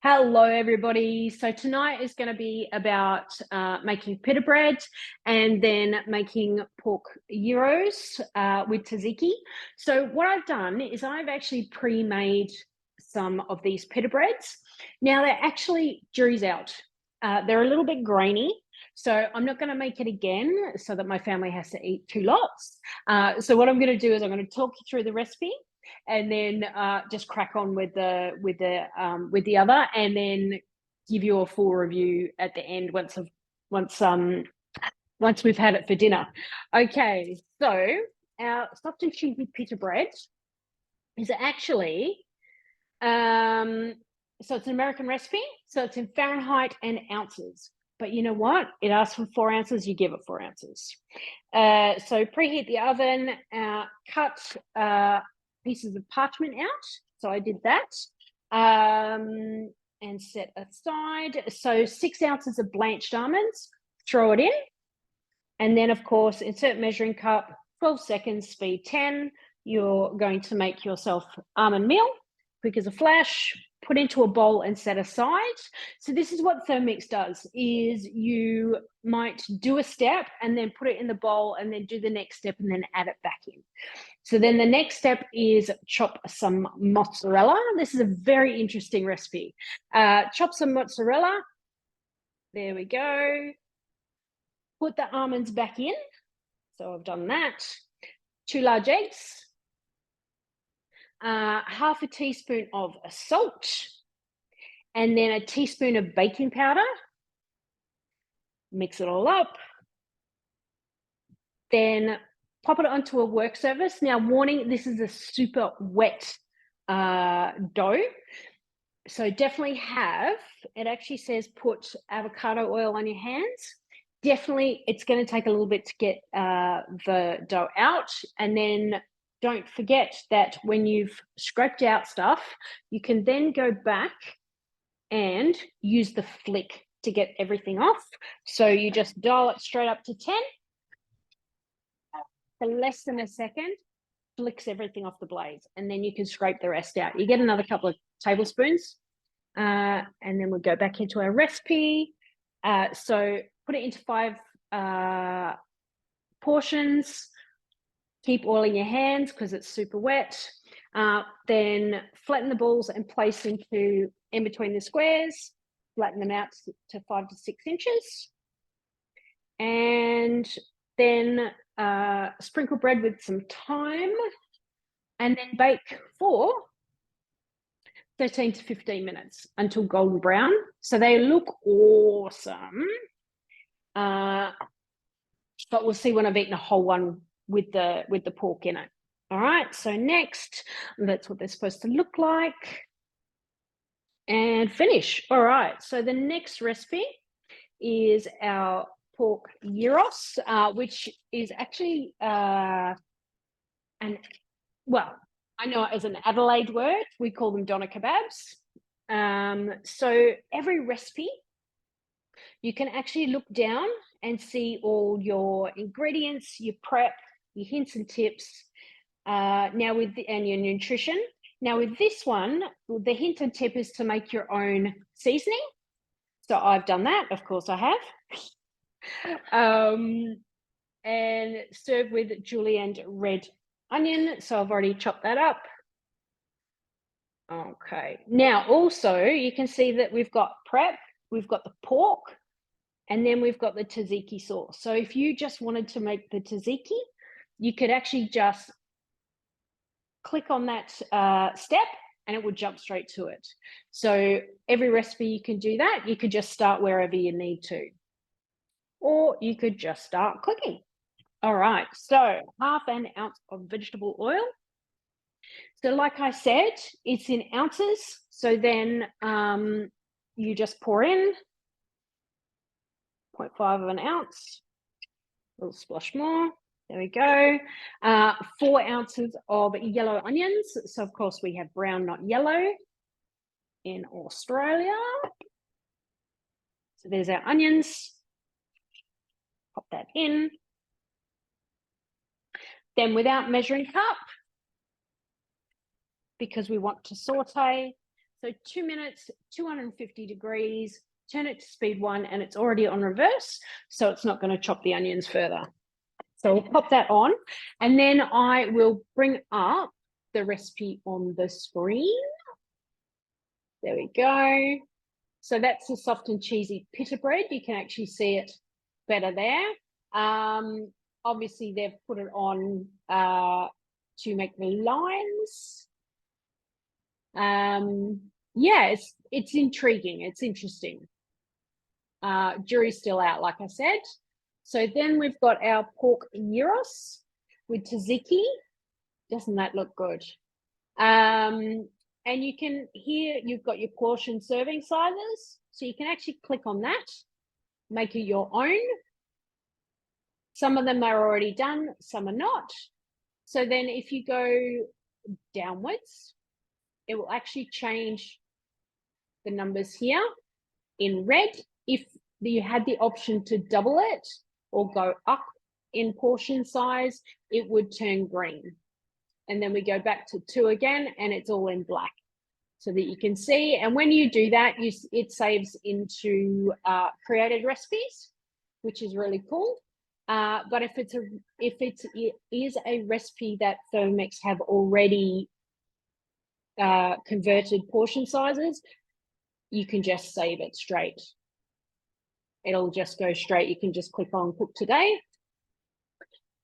Hello, everybody. So tonight is going to be about making pita bread and then making pork gyros with tzatziki. So what I've done is I've actually pre-made some of these pita breads. Now they're actually jury's out. They're a little bit grainy. So I'm not going to make it again so that my family has to eat two lots. So what I'm going to do is I'm going to talk you through the recipe and then just crack on with the other, and then give you a full review at the end once we've had it for dinner. Okay, so our soft and cheesy pita bread is actually so it's an American recipe, so it's in Fahrenheit and ounces. But you know what? It asks for 4 ounces, you give it 4 ounces. So preheat the oven, cut pieces of parchment out. So I did that and set aside. So 6 ounces of blanched almonds, throw it in. And then, of course, insert measuring cup, 12 seconds, speed 10. You're going to make yourself almond meal, quick as a flash, put into a bowl and set aside. So this is what Thermix does, is you might do a step and then put it in the bowl and then do the next step and then add it back in. So then the next step is chop some mozzarella. This is a very interesting recipe. Chop some mozzarella. There we go. Put the almonds back in. So I've done that. 2 large eggs. Half a teaspoon of salt, and then a teaspoon of baking powder. Mix it all up. Then pop it onto a work surface. Now, warning, this is a super wet dough. So definitely it actually says put avocado oil on your hands. Definitely, it's going to take a little bit to get the dough out. And then don't forget that when you've scraped out stuff, you can then go back and use the flick to get everything off. So you just dial it straight up to 10. For less than a second, flicks everything off the blades, and then you can scrape the rest out. You get another couple of tablespoons, and then we'll go back into our recipe. So put it into 5 portions. Keep oil in your hands because it's super wet. Then flatten the balls and place in between the squares. Flatten them out to 5 to 6 inches. And then sprinkle bread with some thyme, and then bake for 13 to 15 minutes until golden brown. So they look awesome. But we'll see when I've eaten a whole one with the pork in it. All right, so next, that's what they're supposed to look like. And finish. All right, so the next recipe is our pork gyros, which is actually I know it as an Adelaide word. We call them doner kebabs. So every recipe, you can actually look down and see all your ingredients, your prep, your hints and tips, and your nutrition. Now with this one, the hint and tip is to make your own seasoning. So I've done that, of course I have. And serve with julienne red onion. So I've already chopped that up. Okay. Now also you can see that we've got prep, we've got the pork, and then we've got the tzatziki sauce. So if you just wanted to make the tzatziki, you could actually just click on that step and it would jump straight to it. So every recipe you can do that. You could just start wherever you need to. Or you could just start cooking. All right, so 1/2 ounce of vegetable oil. So like I said, it's in ounces. So then you just pour in 0.5 of an ounce, a little splash more. There we go. 4 ounces of yellow onions. So of course we have brown, not yellow in Australia. So there's our onions. Pop that in. Then without measuring cup, because we want to saute. So 2 minutes, 250 degrees, turn it to speed 1, and it's already on reverse, so it's not going to chop the onions further. So we'll pop that on, and then I will bring up the recipe on the screen. There we go. So that's the soft and cheesy pita bread. You can actually see it better there. Obviously, they've put it on to make the lines. Yeah, it's intriguing. It's interesting. Jury's still out, like I said. So then we've got our pork gyros with tzatziki. Doesn't that look good? And you can, here you've got your portion serving sizes. So you can actually click on that, make it your own. Some of them are already done, some are not. So then if you go downwards, it will actually change the numbers here in red. If you had the option to double it or go up in portion size, it would turn green. And then we go back to 2 again, and it's all in black, so that you can see. And when you do that, it saves into created recipes, which is really cool. But if it is a recipe that Thermomix have already converted portion sizes, you can just save it straight. It'll just go straight. You can just click on cook today.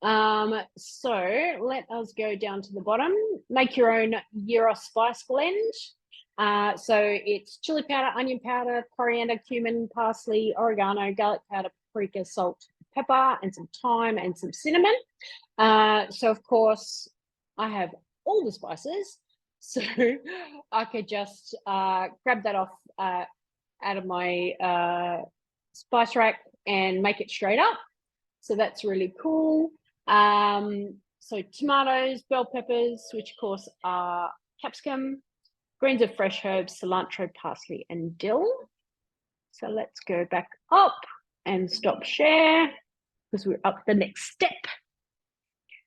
So let us go down to the bottom. Make your own gyros spice blend. So it's chili powder, onion powder, coriander, cumin, parsley, oregano, garlic powder, paprika, salt, pepper, and some thyme and some cinnamon. So of course I have all the spices, so I could just grab that off out of my spice rack and make it straight up. So that's really cool. So tomatoes, bell peppers, which of course are capsicum, grains of fresh herbs, cilantro, parsley, and dill. So let's go back up and stop share, because we're up the next step.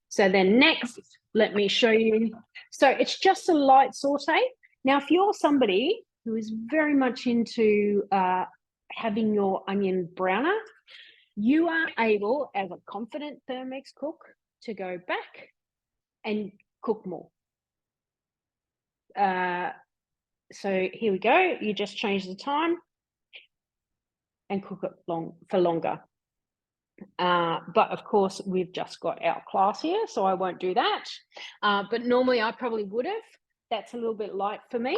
So then next, let me show you. So it's just a light saute. Now, if you're somebody who is very much into having your onion browner, you are able, as a confident Thermomix cook, to go back and cook more. So here we go. You just change the time and cook it for longer. But of course, we've just got our class here, so I won't do that. But normally I probably would have. That's a little bit light for me.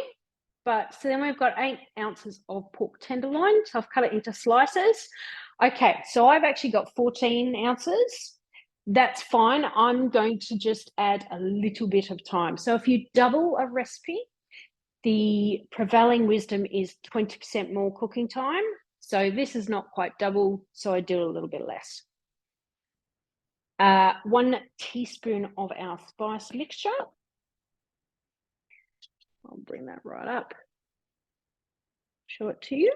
But so then we've got 8 ounces of pork tenderloin. So I've cut it into slices. Okay, so I've actually got 14 ounces. That's fine. I'm going to just add a little bit of time. So if you double a recipe, the prevailing wisdom is 20% more cooking time. So this is not quite double, so I do a little bit less. 1 teaspoon of our spice mixture. I'll bring that right up. Show it to you.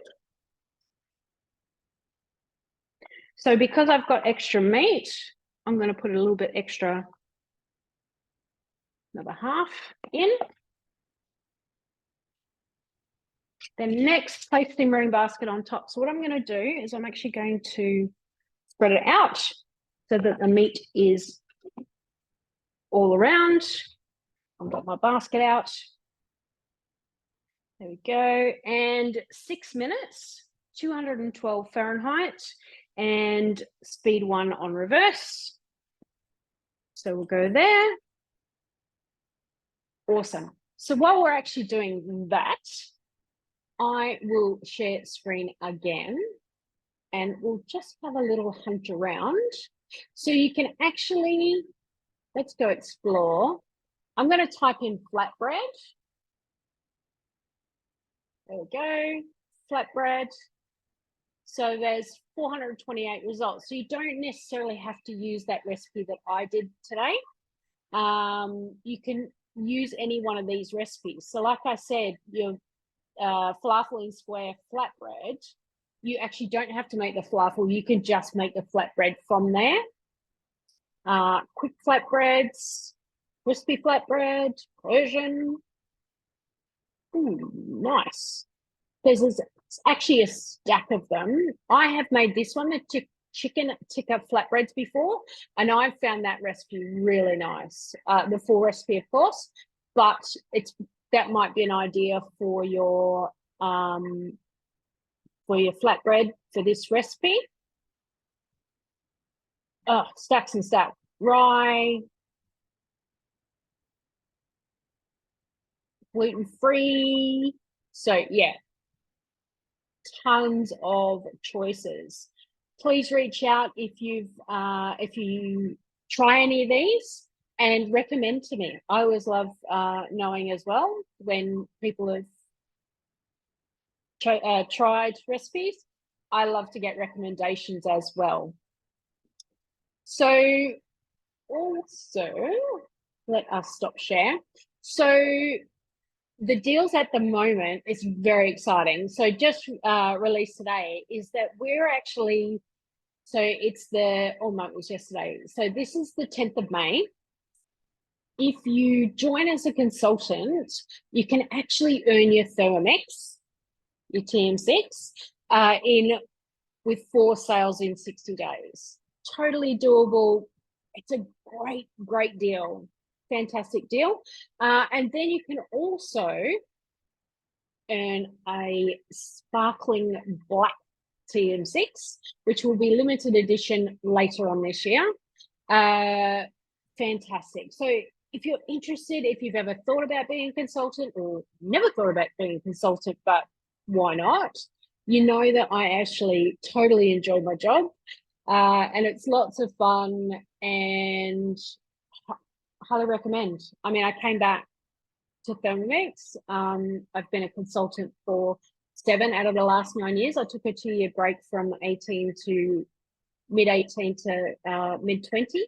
So because I've got extra meat, I'm going to put a little bit extra, another half in. Then next, place simmering basket on top. So what I'm going to do is I'm actually going to spread it out so that the meat is all around. I've got my basket out. There we go. And 6 minutes, 212 Fahrenheit, and speed 1 on reverse. So we'll go there. Awesome. So while we're actually doing that, I will share screen again, and we'll just have a little hunt around. So you can actually, let's go explore. I'm going to type in flatbread. There we go, flatbread. So there's 428 results. So you don't necessarily have to use that recipe that I did today. You can use any one of these recipes. So like I said, your falafel in square flatbread, you actually don't have to make the falafel. You can just make the flatbread from there. Quick flatbreads, crispy flatbread, Persian. Ooh, nice. There's actually a stack of them. I have made this one, the chicken tikka flatbreads before, and I've found that recipe really nice. The full recipe, of course, but that might be an idea for your flatbread for this recipe. Oh, stacks and stacks. Rye, gluten-free. So yeah, tons of choices. Please reach out if you try any of these and recommend to me. I always love knowing as well when people have tried recipes. I love to get recommendations as well. So also, let us stop share. So the deals at the moment is very exciting. So just released today is that we're actually, so it's it was yesterday. So this is the 10th of May. If you join as a consultant, you can actually earn your Thermomix, your TM6, with 4 sales in 60 days. Totally doable. It's a great deal. Fantastic deal. And then you can also earn a sparkling black TM6, which will be limited edition later on this year. Fantastic. So if you're interested, if you've ever thought about being a consultant or never thought about being a consultant, but why not? You know that I actually totally enjoy my job, and it's lots of fun, and highly recommend. I mean, I came back to Thermomix. I've been a consultant for 7 out of the last 9 years. I took a 2-year break from 18 to mid-18 to mid-20.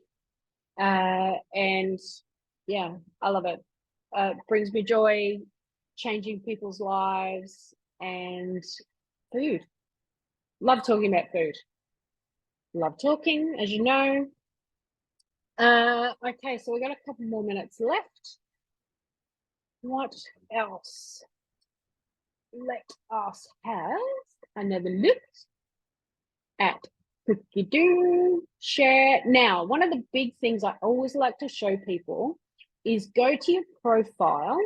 And yeah, I love it. Brings me joy, changing people's lives, and food. Love talking about food. Love talking, as you know. Okay, so we got a couple more minutes left. What else? Let us have another look at Cookie Do Share. Now, one of the big things I always like to show people is go to your profile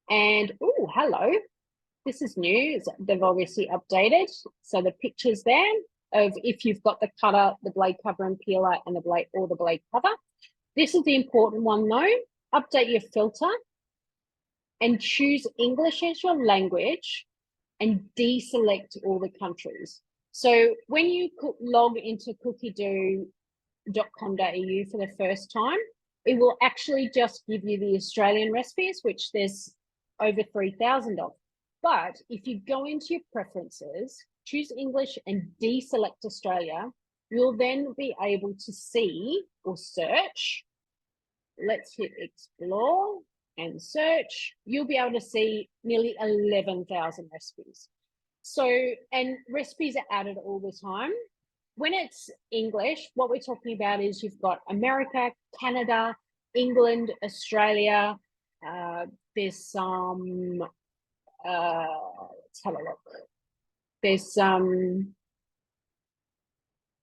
and, oh, hello. This is new. They've obviously updated. So the pictures there of if you've got the cutter, the blade cover and peeler, and the blade cover. This is the important one though. Update your filter and choose English as your language and deselect all the countries. So when you log into cookiedo.com.au for the first time, it will actually just give you the Australian recipes, which there's over 3,000 of. But if you go into your preferences, choose English and deselect Australia, you'll then be able to see or search. Let's hit explore and search. You'll be able to see nearly 11,000 recipes. So, and recipes are added all the time. When it's English, what we're talking about is you've got America, Canada, England, Australia. There's some, let's have a look. There's some,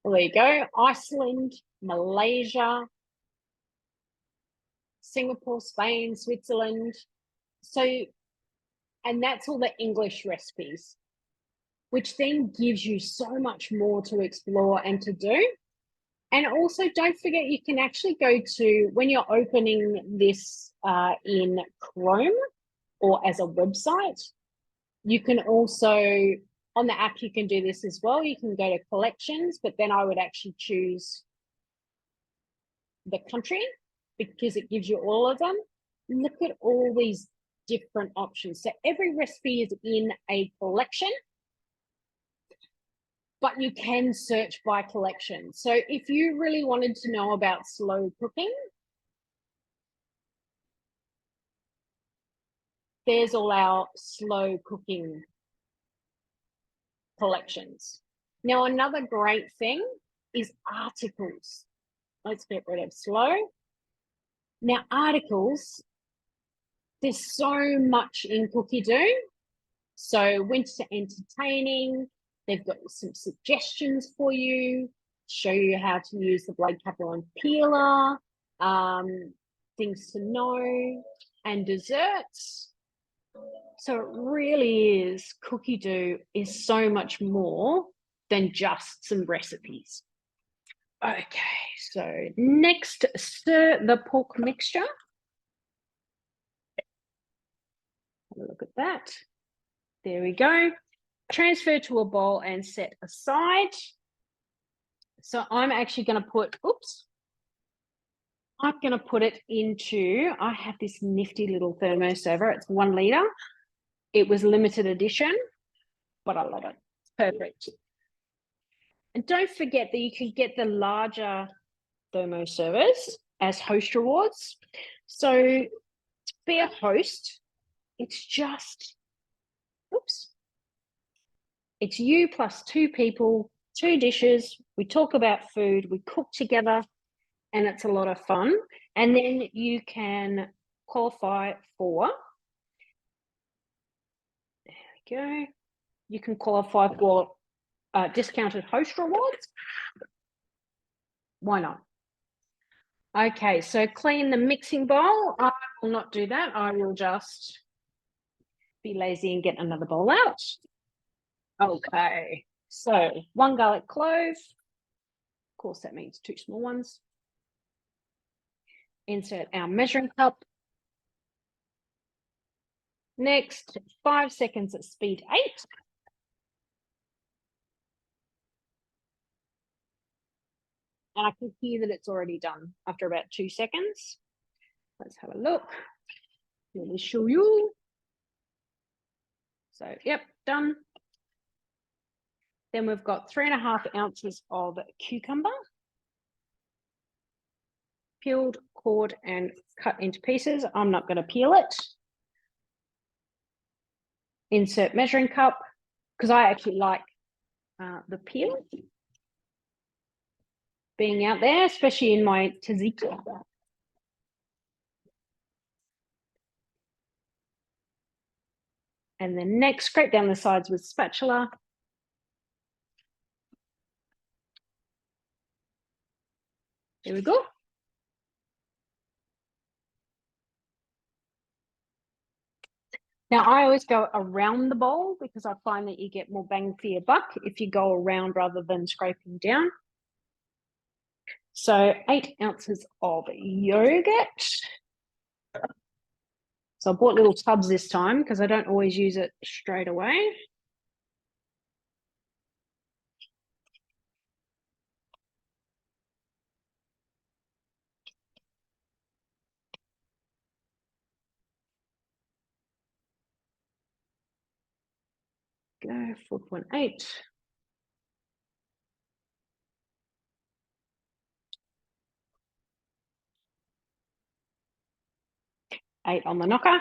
there you go, Iceland, Malaysia, Singapore, Spain, Switzerland. So, and that's all the English recipes, which then gives you so much more to explore and to do. And also don't forget, you can actually go to, when you're opening this in Chrome or as a website, you can also, on the app, you can do this as well. You can go to collections, but then I would actually choose the country because it gives you all of them. Look at all these different options. So every recipe is in a collection, but you can search by collection. So if you really wanted to know about slow cooking, there's all our slow cooking collections. Now, another great thing is articles. Let's get rid of slow. Now, articles, there's so much in Cookie Do. So winter entertaining, they've got some suggestions for you, show you how to use the blade capper and peeler, things to know, and desserts. So it really is, cookie dough is so much more than just some recipes. Okay, so next, stir the pork mixture. Have a look at that. There we go. Transfer to a bowl and set aside. So I'm actually going to put, I'm going to put it into, I have this nifty little thermo server. It's 1 litre. It was limited edition, but I love it. It's perfect. And don't forget that you can get the larger thermo servers as host rewards. So to be a host, it's just, it's you plus 2 people, 2 dishes. We talk about food, we cook together, and it's a lot of fun. And then you can qualify for, there we go, you can qualify for discounted host rewards. Why not? Okay, so clean the mixing bowl. I will not do that. I will just be lazy and get another bowl out. Okay, so 1 garlic clove. Of course, that means 2 small ones. Insert our measuring cup. Next, 5 seconds at speed 8. And I can hear that it's already done after about 2 seconds. Let's have a look. Let me show you. So, yep, done. Then we've got 3.5 ounces of cucumber. Peeled, cored, and cut into pieces. I'm not going to peel it. Insert measuring cup, because I actually like the peel being out there, especially in my tzatziki. And then next, scrape down the sides with spatula. There we go. Now, I always go around the bowl because I find that you get more bang for your buck if you go around rather than scraping down. So 8 ounces of yogurt. So I bought little tubs this time because I don't always use it straight away. Go 4.8. Eight on the knocker.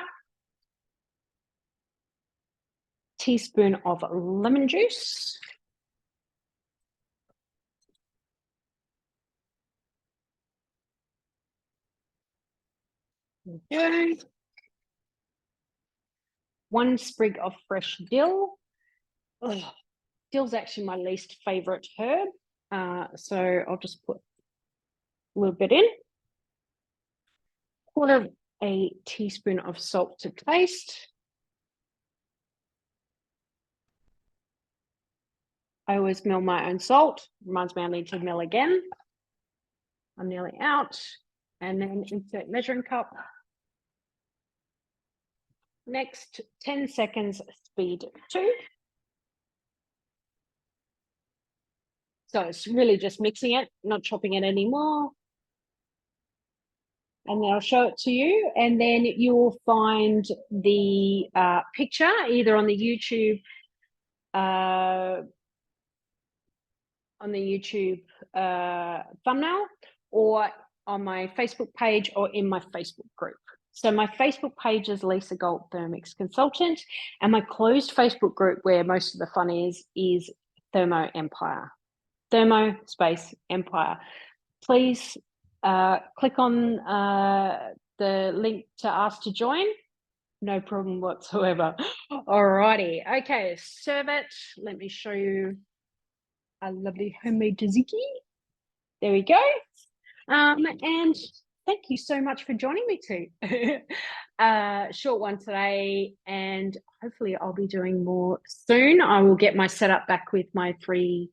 Teaspoon of lemon juice. Okay. 1 sprig of fresh dill. Ugh. Dill's actually my least favorite herb. So I'll just put a little bit in. 1/4 a teaspoon of salt to taste. I always mill my own salt. Reminds me I need to mill again. I'm nearly out. And then insert measuring cup. Next, 10 seconds, speed 2. So it's really just mixing it, not chopping it anymore. And then I'll show it to you. And then you will find the picture either on the YouTube thumbnail or on my Facebook page or in my Facebook group. So my Facebook page is Lisa Galt Thermix Consultant, and my closed Facebook group where most of the fun is Thermo Empire. Thermo space Empire. Please click on the link to ask to join. No problem whatsoever. Alrighty. Okay, serve it. Let me show you a lovely homemade tzatziki. There we go. And thank you so much for joining me too. Short one today, and hopefully I'll be doing more soon. I will get my setup back with my 3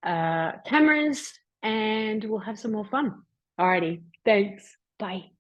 cameras, and we'll have some more fun. Alrighty, thanks. Bye.